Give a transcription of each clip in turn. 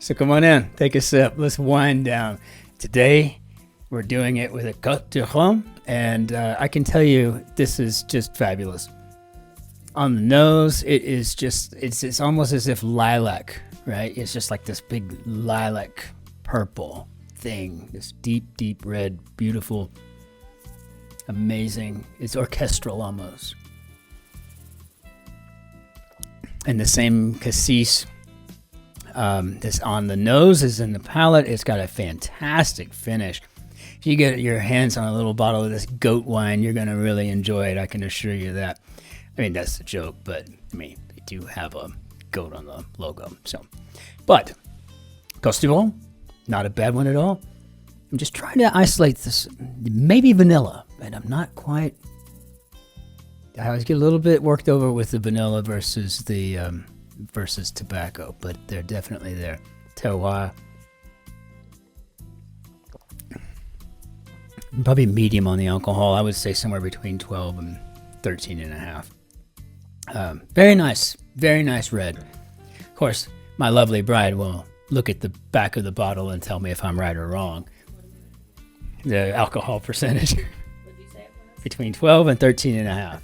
So come on in, take a sip. Let's wind down. Today, we're doing it with a Côte de Rhum, and I can tell you this is just fabulous. On the nose, it is just, it's almost as if lilac, right? It's just like this big lilac purple thing, this deep, deep red, beautiful, amazing. It's orchestral almost. And the same cassis, this on the nose is in the palate. It's got a fantastic finish. If you get your hands on a little bottle of this goat wine, you're going to really enjoy it. I can assure you that. I mean, that's a joke, but I mean, they do have a goat on the logo. So, but Costival, not a bad one at all. I'm just trying to isolate this, maybe vanilla, but I'm not quite. I always get a little bit worked over with the vanilla versus the versus tobacco, but they're definitely there. Terroir. Probably medium on the alcohol. I would say somewhere between 12 and 13 and a half. Very nice red. Of course, my lovely bride will look at the back of the bottle and tell me if I'm right or wrong. The alcohol percentage. Would you say it was? Between 12 and 13 and a half.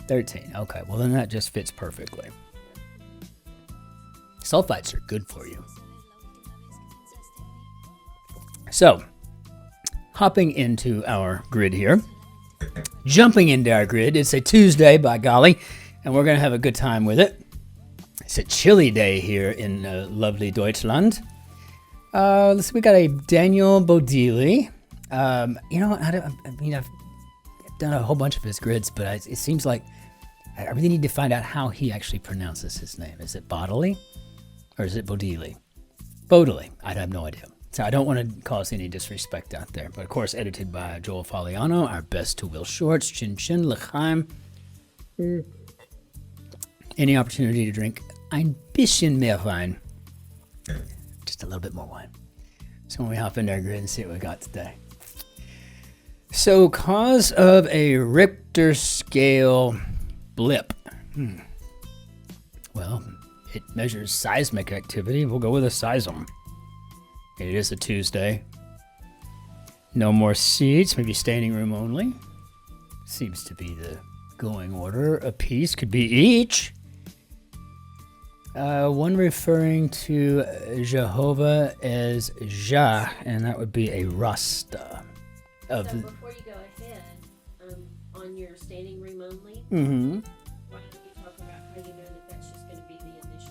13. Okay, well then that just fits perfectly. Sulfites are good for you. So, hopping into our grid here. Jumping into our grid. It's a Tuesday, by golly, and we're going to have a good time with it. It's a chilly day here in lovely Deutschland. Let's see, we got a Daniel Bodili. You know, I've done a whole bunch of his grids, but it seems like I really need to find out how he actually pronounces his name. Is it Bodili or is it Bodili? Bodili. I have no idea. So I don't want to cause any disrespect out there. But of course, edited by Joel Faliano, our best to Will Shorts, Cin-Cin, L'chaim. Any opportunity to drink ein bisschen mehr Wein. Just a little bit more wine. So when we hop into our grid and see what we got today. So cause of a Richter scale blip. Well, it measures seismic activity. We'll go with a seism. It is a Tuesday. No more seats, maybe standing room only. Seems to be the going order. A piece could be each. One referring to Jehovah as Jah, and that would be a Rasta. So before you go ahead, on your standing room only, why don't you talk about how you know that that's just going to be the initials?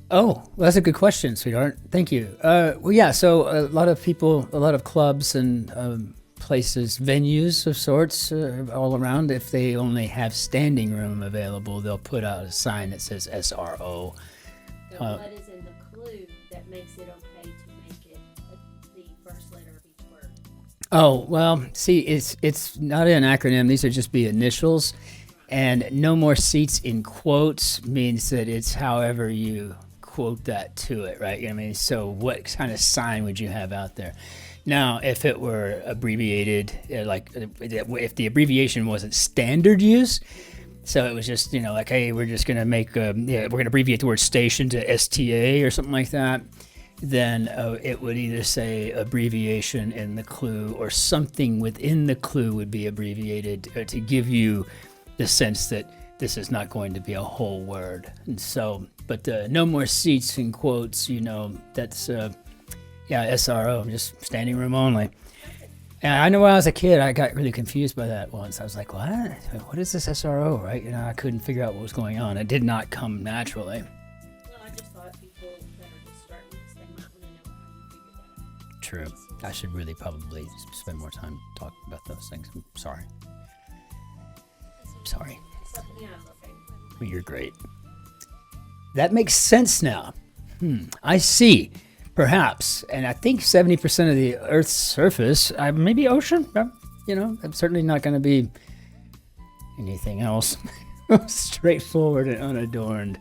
Oh, well, that's a good question, sweetheart. Thank you. Well, yeah, so a lot of people, a lot of clubs and places, venues of sorts all around, if they only have standing room available, they'll put out a sign that says SRO. So what is in the clue that makes it okay to make it the first letter of each word? Oh, well, see, it's not an acronym. These are just be initials. And no more seats in quotes means that it's however you quote that to it, right? You know what I mean? So what kind of sign would you have out there? Now, if it were abbreviated, like if the abbreviation wasn't standard use, so it was just, like, hey, we're just going to make, we're going to abbreviate the word station to STA or something like that, then it would either say abbreviation in the clue or something within the clue would be abbreviated to give you the sense that this is not going to be a whole word. And so, but no more seats in quotes, that's, SRO, just standing room only. And I know when I was a kid, I got really confused by that once. I was like, what? What is this SRO, right? I couldn't figure out what was going on. It did not come naturally. Well, I just thought people that are just starting this, they might want to know how you figured that out. True. I should really probably spend more time talking about those things. I'm sorry. Yeah, I'm okay. Well, you're great. That makes sense now. I see. Perhaps. And I think 70% of the Earth's surface, maybe ocean, I'm certainly not going to be anything else straightforward and unadorned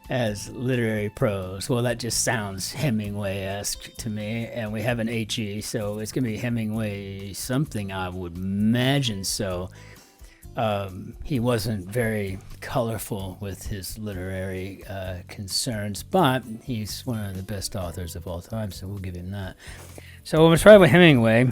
as literary prose. Well, that just sounds Hemingway-esque to me, and we have an HE, so it's going to be Hemingway something, I would imagine so. He wasn't very colorful with his literary concerns, but he's one of the best authors of all time, so we'll give him that. So we'll try with Hemingway,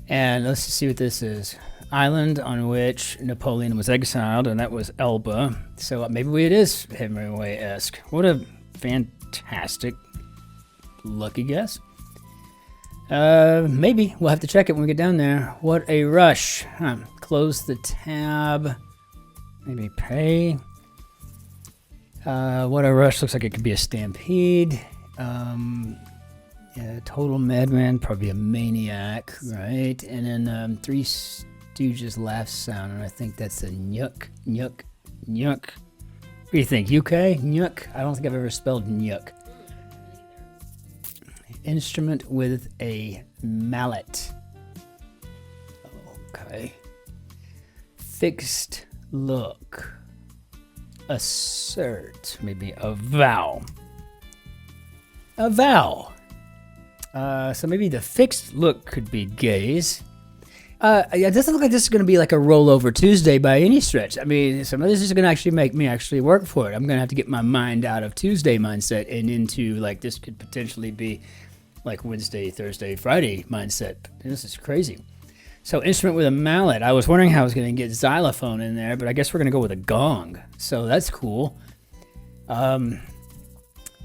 and let's see what this is. Island on which Napoleon was exiled, and that was Elba. So maybe it is Hemingway-esque. What a fantastic lucky guess. Maybe. We'll have to check it when we get down there. What a rush. Close the tab. Maybe pay. What a rush. Looks like it could be a stampede. Yeah, total madman. Probably a maniac, right? And then Three Stooges laugh sound, and I think that's a nyuk, nyuk, nyuk. What do you think? UK? Nyuk? I don't think I've ever spelled nyuk. Instrument with a mallet. Okay. Fixed look. Assert. Maybe a vow. A vow. So maybe the fixed look could be gaze. It doesn't look like this is going to be like a rollover Tuesday by any stretch. I mean, some of this is going to actually make me actually work for it. I'm going to have to get my mind out of Tuesday mindset and into like this could potentially be like Wednesday, Thursday, Friday mindset. This is crazy. So instrument with a mallet. I was wondering how I was going to get xylophone in there, but I guess we're going to go with a gong. So that's cool.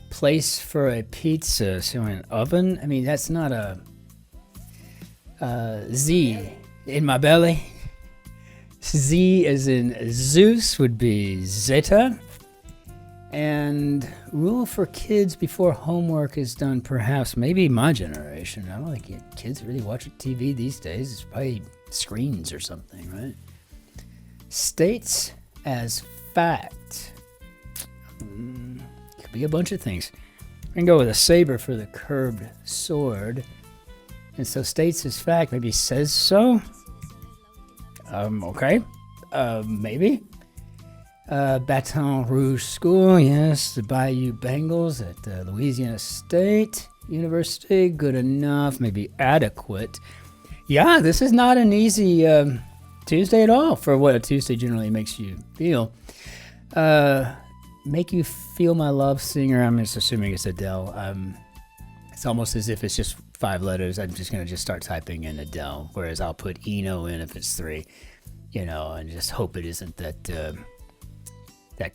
Place for a pizza. So an oven. I mean, that's not a Z in my belly. Z as in Zeus would be Zeta. And rule for kids before homework is done, perhaps. Maybe my generation. I don't think kids really watch TV these days. It's probably screens or something, right? States as fact. Could be a bunch of things. We can go with a saber for the curved sword. And so states as fact, maybe says so. Okay. Maybe. Baton Rouge School, yes. The Bayou Bengals at Louisiana State University, good enough. Maybe adequate. Yeah, this is not an easy Tuesday at all for what a Tuesday generally makes you feel. Make you feel my love singer. I'm just assuming it's Adele. It's almost as if it's just 5 letters. I'm just going to just start typing in Adele, whereas I'll put Eno in if it's 3, and just hope it isn't that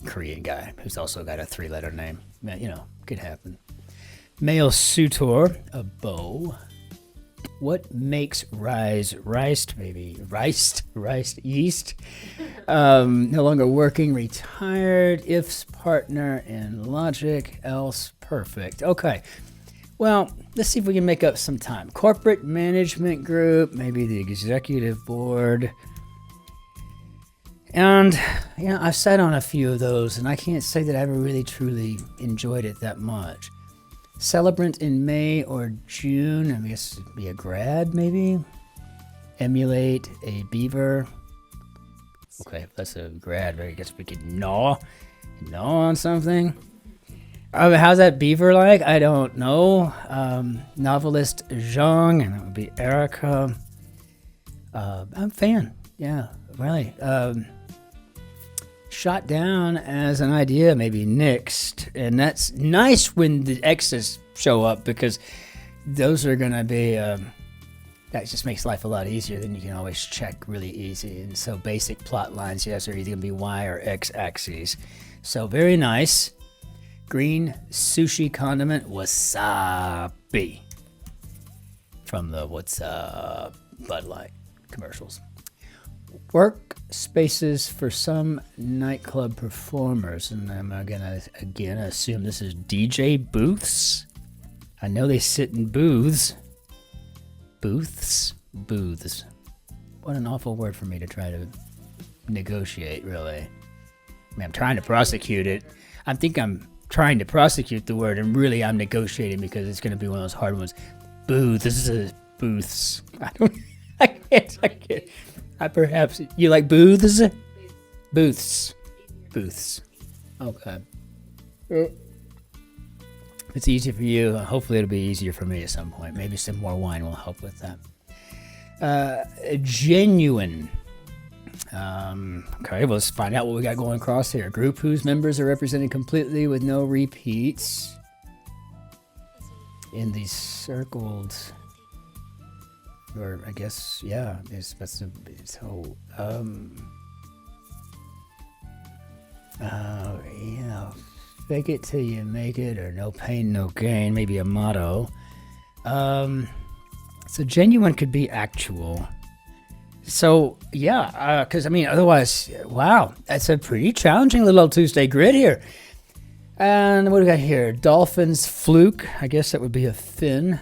Korean guy who's also got a 3-letter name. Could happen. Male suitor, a bow. What makes riced, maybe riced, yeast. No longer working, retired. If's partner in logic, else perfect. Okay. Well, let's see if we can make up some time. Corporate management group, maybe the executive board. And, I've sat on a few of those, and I can't say that I ever really truly enjoyed it that much. Celebrant in May or June, I guess it'd be a grad, maybe? Emulate a beaver. Okay, that's a grad, I guess we could gnaw on something. How's that beaver like? I don't know. Novelist Zhang, and that would be Erica. I'm a fan. Yeah, really. Shot down as an idea, maybe nixed. And that's nice when the X's show up because those are going to be, that just makes life a lot easier. Then you can always check really easy. And so basic plot lines, yes, are either going to be Y or X axes. So very nice. Green sushi condiment, wasabi. From the What's Up Bud Light commercials. Work spaces for some nightclub performers, and I'm gonna again assume this is DJ booths. I know they sit in booths. Booths. What an awful word for me to try to negotiate, really. I mean, I'm trying to prosecute it. I think I'm trying to prosecute the word, and really I'm negotiating because it's gonna be one of those hard ones. Booths. I can't. Perhaps you like booths? Booths. Okay. It's easy for you. Hopefully it'll be easier for me at some point. Maybe some more wine will help with that. Genuine. Okay, well, let's find out what we got going across here. A group whose members are represented completely with no repeats in these circled, or I guess, yeah, yeah, fake it till you make it, or no pain, no gain, maybe a motto. So genuine could be actual. So, yeah, because, I mean, otherwise, wow, that's a pretty challenging little Tuesday grid here. And what do we got here? Dolphins fluke. I guess that would be a fin.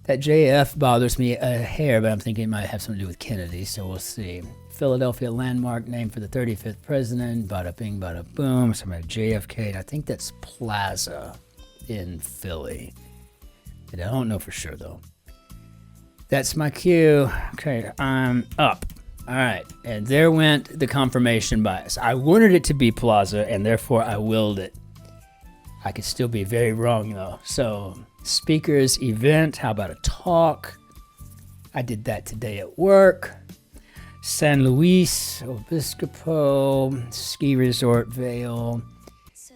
That JF bothers me a hair, but I'm thinking it might have something to do with Kennedy, so we'll see. Philadelphia landmark named for the 35th president. Bada bing, bada boom. Something about JFK. I think that's Plaza in Philly. I don't know for sure, though. That's my cue. Okay, I'm up. All right, and there went the confirmation bias. I wanted it to be Plaza, and therefore I willed it. I could still be very wrong, though. So, speakers, event, how about a talk? I did that today at work. San Luis Obispo, ski resort, Vail.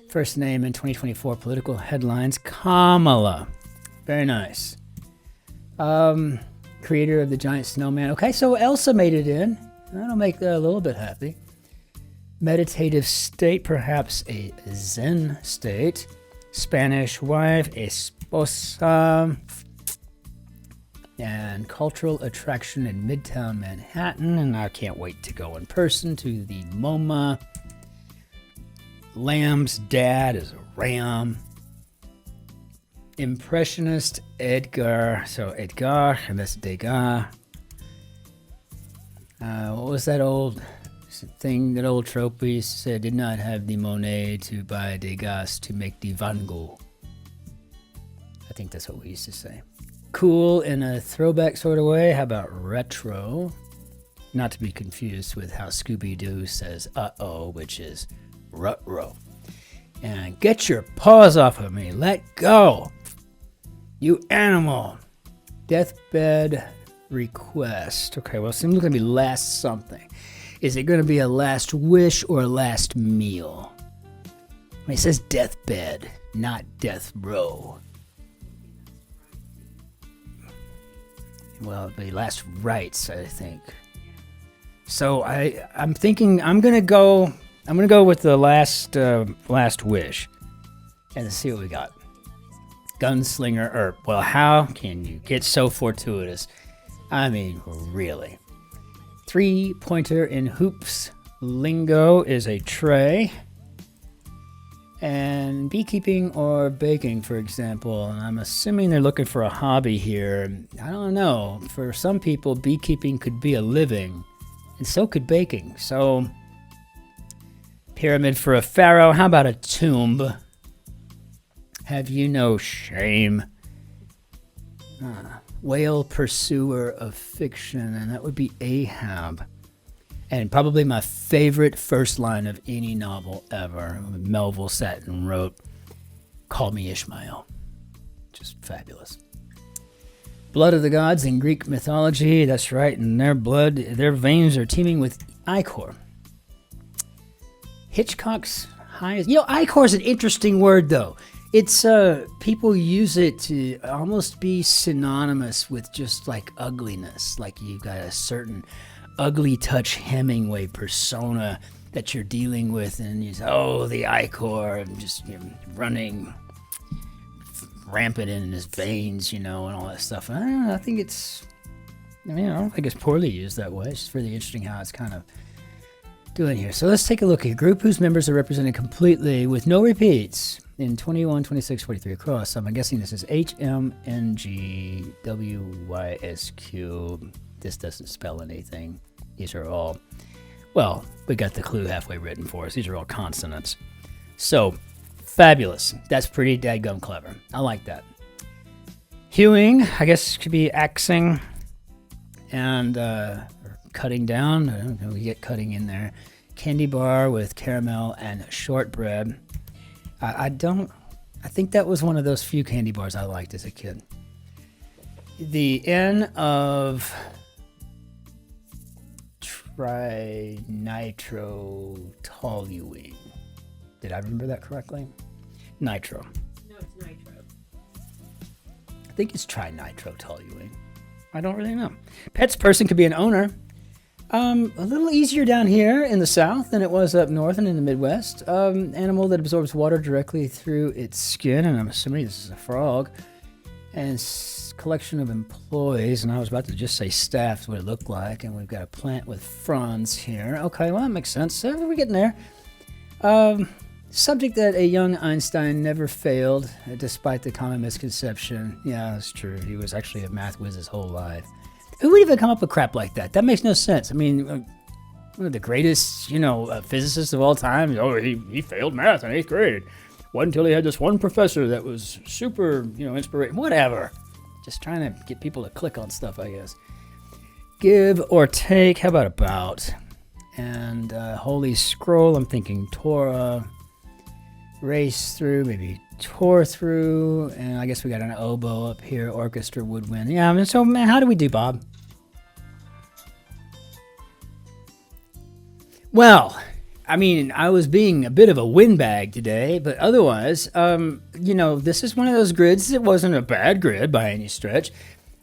First name in 2024 political headlines, Kamala. Very nice. Creator of the giant snowman. Okay, so Elsa made it in. That'll make that a little bit happy. Meditative state, perhaps a Zen state. Spanish wife, esposa. And cultural attraction in Midtown Manhattan. And I can't wait to go in person to the MoMA. Lamb's dad is a ram. Impressionist Edgar. So Edgar, and that's Degas. What was that old thing, that old trope we said? Did not have the Monet to buy Degas to make the Van Gogh. I think that's what we used to say. Cool in a throwback sort of way. How about retro? Not to be confused with how Scooby-Doo says uh-oh, which is rut-row. And get your paws off of me. Let go. You animal. Deathbed request. Okay, well, it's going to be last something. Is it going to be a last wish or a last meal? It says deathbed, not death row. Well, it'd be last rites, I think. So I'm thinking I'm gonna go with the last wish, and let's see what we got. Gunslinger, or well, how can you get so fortuitous? I mean, really. 3-pointer in hoops lingo is a tray. And beekeeping or baking, for example, and I'm assuming they're looking for a hobby here. I don't know. For some people, beekeeping could be a living, and so could baking. So, pyramid for a pharaoh. How about a tomb? Have you no shame? Whale pursuer of fiction, and that would be Ahab. And probably my favorite first line of any novel ever. Melville sat and wrote, "Call me Ishmael." Just fabulous. Blood of the gods in Greek mythology. That's right. And their blood, their veins are teeming with ichor. Hitchcock's highest. Ichor is an interesting word, though. It's people use it to almost be synonymous with just like ugliness. Like you've got a certain ugly touch Hemingway persona that you're dealing with, and you say, "Oh, the ichor," and just running rampant in his veins, and all that stuff. I don't know, I think it's, I don't think it's poorly used that way. It's just really interesting how it's kind of doing here. So let's take a look at a group whose members are represented completely with no repeats in 21, 26, 43 across. So I'm guessing this is HMNGWYSQ. This doesn't spell anything. These are all, well, we got the clue halfway written for us. These are all consonants. So, fabulous. That's pretty dadgum clever. I like that. Hewing, I guess, could be axing and cutting down. I don't know, we get cutting in there. Candy bar with caramel and shortbread. I think that was one of those few candy bars I liked as a kid. The N of trinitrotoluene. Did I remember that correctly? Nitro. No, it's nitro. I think it's trinitrotoluene. I don't really know. Pets person could be an owner. A little easier down here in the south than it was up north and in the Midwest. Animal that absorbs water directly through its skin, and I'm assuming this is a frog. And collection of employees, and I was about to just say staff is what it looked like, and we've got a plant with fronds here. Okay, well, that makes sense. So we're getting there. Subject that a young Einstein never failed, despite the common misconception. Yeah, that's true. He was actually a math whiz his whole life. Who would even come up with crap like that? That makes no sense. I mean, one of the greatest, physicists of all time. Oh, he failed math in 8th grade. Wasn't until he had this one professor that was super, inspiration. Whatever. Just trying to get people to click on stuff, I guess. Give or take. How about? And Holy Scroll, I'm thinking Torah. Race through, maybe tore through. And I guess we got an oboe up here. Orchestra, woodwind. Yeah, so, man, how do we do, Bob? Well, I mean, I was being a bit of a windbag today, but otherwise, this is one of those grids. It wasn't a bad grid by any stretch.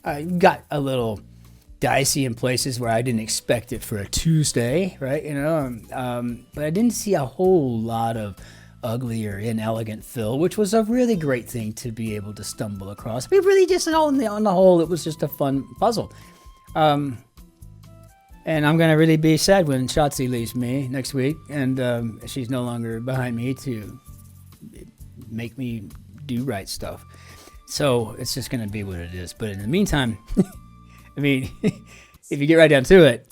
I got a little dicey in places where I didn't expect it for a Tuesday, right? But I didn't see a whole lot of ugly or inelegant fill, which was a really great thing to be able to stumble across. We really just, on the whole, it was just a fun puzzle. And I'm going to really be sad when Shotzi leaves me next week, and she's no longer behind me to make me do right stuff. So it's just going to be what it is. But in the meantime, I mean, if you get right down to it,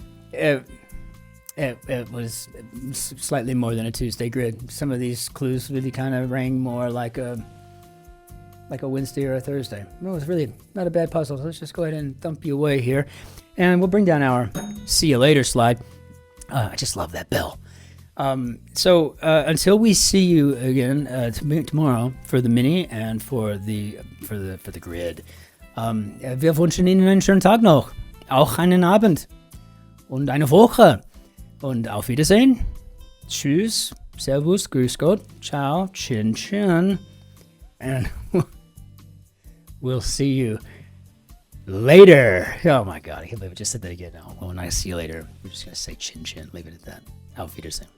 it was slightly more than a Tuesday grid. Some of these clues really kind of rang more like a Wednesday or a Thursday. It was really not a bad puzzle. So let's just go ahead and thump you away here. And we'll bring down our see you later slide. I just love that bell. So until we see you again tomorrow for the mini and for the grid. Wir wünschen Ihnen einen schönen Tag noch, auch einen Abend und eine Woche. Und auf Wiedersehen. Tschüss, Servus, Grüß Gott, Ciao, Cin-Cin. And we'll see you later. Oh my God, I can't believe I just said that again now. When I see you later, we're just going to say Cin-Cin, leave it at that. Auf Wiedersehen.